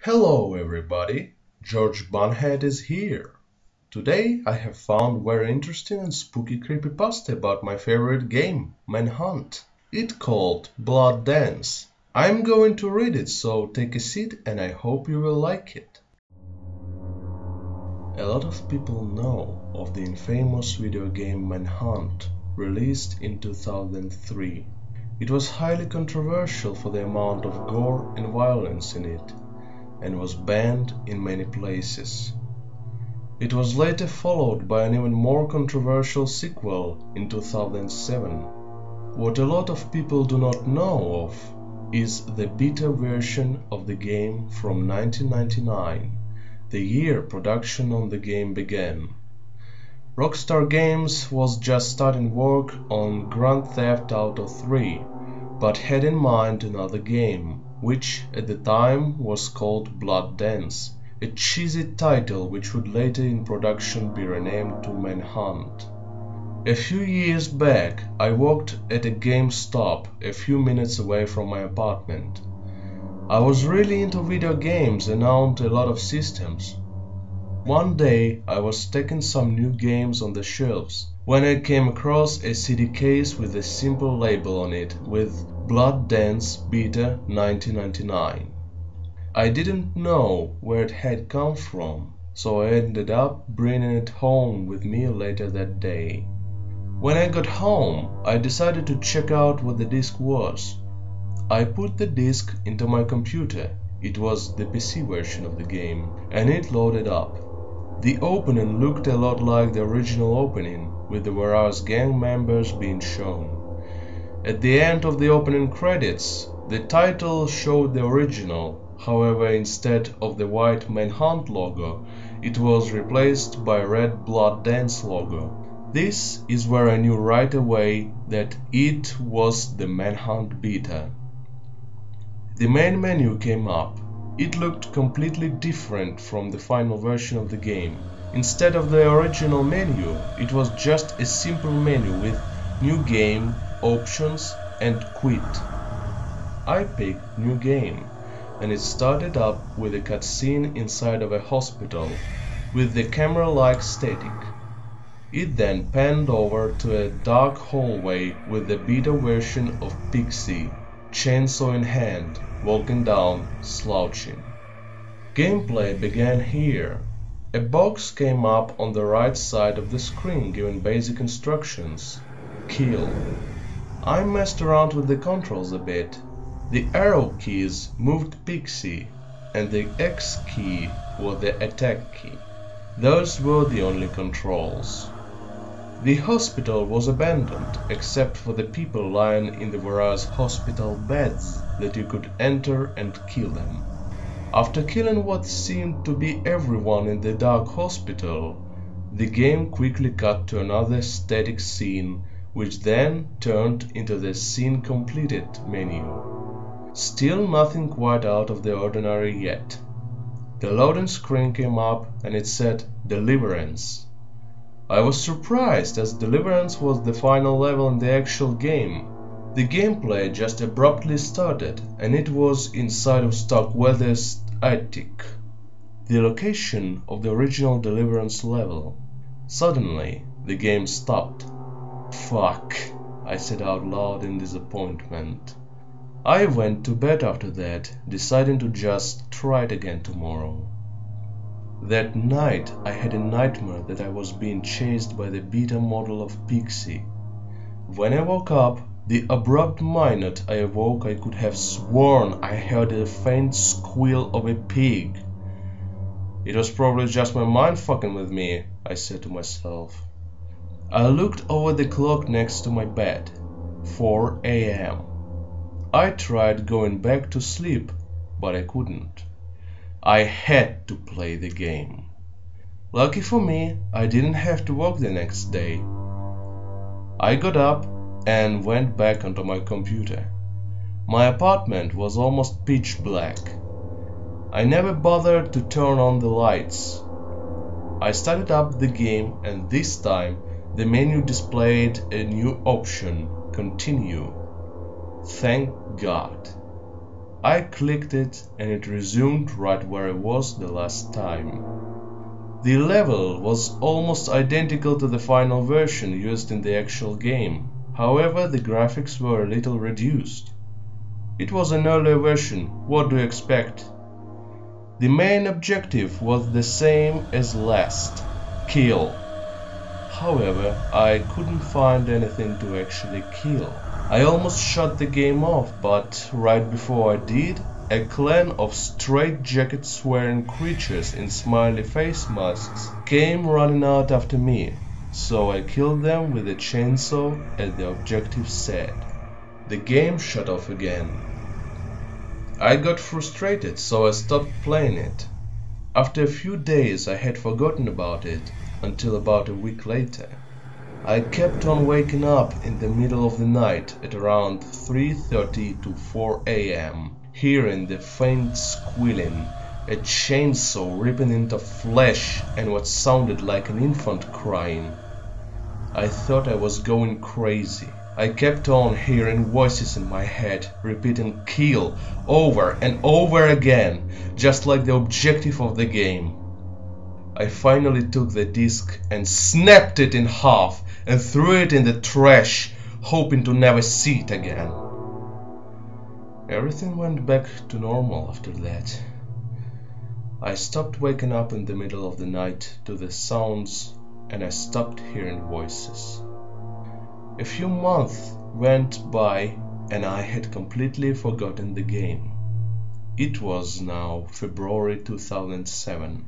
Hello everybody, George Bunhead is here. Today I have found very interesting and spooky creepipasta about my favorite game, Manhunt. It's called Blooddance. I'm going to read it, so take a seat and I hope you will like it. A lot of people know of the infamous video game Manhunt, released in 2003. It was highly controversial for the amount of gore and violence in it, and was banned in many places. It was later followed by an even more controversial sequel in 2007. What a lot of people do not know of is the beta version of the game from 1999, the year production on the game began. Rockstar Games was just starting work on Grand Theft Auto 3, but had in mind another game, which at the time was called Blooddance, a cheesy title which would later in production be renamed to Manhunt. A few years back, I worked at a GameStop a few minutes away from my apartment. I was really into video games and owned a lot of systems. One day I was stacking some new games on the shelves when I came across a CD case with a simple label on it with Blooddance Beta 1999. I didn't know where it had come from, so I ended up bringing it home with me later that day. When I got home, I decided to check out what the disc was. I put the disc into my computer. It was the PC version of the game, and it loaded up. The opening looked a lot like the original opening, with the various gang members being shown. At the end of the opening credits, the title showed the original, however instead of the white Manhunt logo, it was replaced by a red Blooddance logo. This is where I knew right away that it was the Manhunt beta. The main menu came up. It looked completely different from the final version of the game. Instead of the original menu, it was just a simple menu with new game, options and quit. I picked new game, and it started up with a cutscene inside of a hospital with the camera-like static. It then panned over to a dark hallway with the beta version of Pixie, chainsaw in hand, walking down, slouching. Gameplay began here. A box came up on the right side of the screen giving basic instructions. Kill. I messed around with the controls a bit. The arrow keys moved Pixie, and the X key was the attack key. Those were the only controls. The hospital was abandoned, except for the people lying in the various hospital beds that you could enter and kill them. After killing what seemed to be everyone in the dark hospital, the game quickly cut to another static scene, which then turned into the scene completed menu. Still nothing quite out of the ordinary yet. The loading screen came up and it said Deliverance. I was surprised, as Deliverance was the final level in the actual game. The gameplay just abruptly started, and it was inside of Starkweather's attic, the location of the original Deliverance level. Suddenly, the game stopped. Fuck, I said out loud in disappointment. I went to bed after that, deciding to just try it again tomorrow. That night I had a nightmare that I was being chased by the beta model of Pixie. When I woke up, the abrupt minute I awoke, I could have sworn I heard a faint squeal of a pig. It was probably just my mind fucking with me, I said to myself. I looked over the clock next to my bed. 4 a.m. I tried going back to sleep, but I couldn't. I had to play the game. Lucky for me, I didn't have to work the next day. I got up and went back onto my computer. My apartment was almost pitch black. I never bothered to turn on the lights. I started up the game, and this time the menu displayed a new option, Continue. Thank God. I clicked it and it resumed right where it was the last time. The level was almost identical to the final version used in the actual game, however the graphics were a little reduced. It was an earlier version, what do you expect? The main objective was the same as last, kill. However, I couldn't find anything to actually kill. I almost shut the game off, but right before I did, a clan of straight-jacket swearing creatures in smiley face masks came running out after me, so I killed them with a chainsaw as the objective said. The game shut off again. I got frustrated, so I stopped playing it. After a few days I had forgotten about it, until about a week later. I kept on waking up in the middle of the night at around 3:30 to 4 a.m, hearing the faint squealing, a chainsaw ripping into flesh and what sounded like an infant crying. I thought I was going crazy. I kept on hearing voices in my head, repeating kill over and over again, just like the objective of the game. I finally took the disc and snapped it in half and threw it in the trash, hoping to never see it again. Everything went back to normal after that. I stopped waking up in the middle of the night to the sounds and I stopped hearing voices. A few months went by and I had completely forgotten the game. It was now February 2007.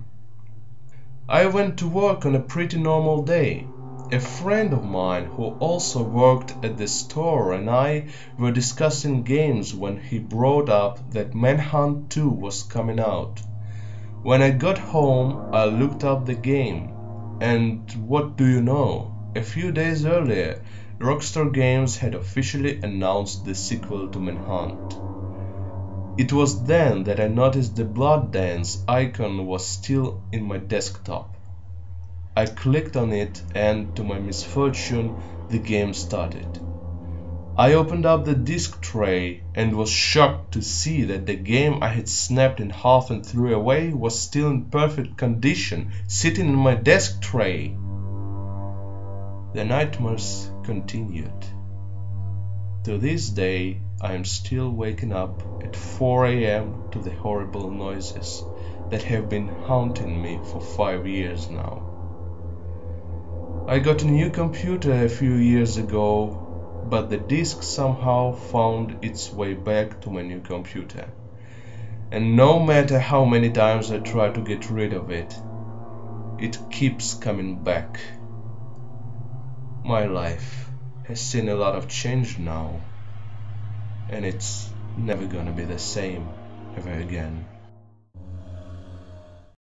I went to work on a pretty normal day. A friend of mine who also worked at the store and I were discussing games when he brought up that Manhunt 2 was coming out. When I got home, I looked up the game, and what do you know? A few days earlier, Rockstar Games had officially announced the sequel to Manhunt. It was then that I noticed the Blooddance icon was still in my desktop. I clicked on it and, to my misfortune, the game started. I opened up the disc tray and was shocked to see that the game I had snapped in half and threw away was still in perfect condition, sitting in my desk tray. The nightmares continued. To this day, I am still waking up at 4 a.m. to the horrible noises that have been haunting me for 5 years now. I got a new computer a few years ago, but the disk somehow found its way back to my new computer. And no matter how many times I try to get rid of it, it keeps coming back. My life has seen a lot of change now, and it's never gonna be the same ever again.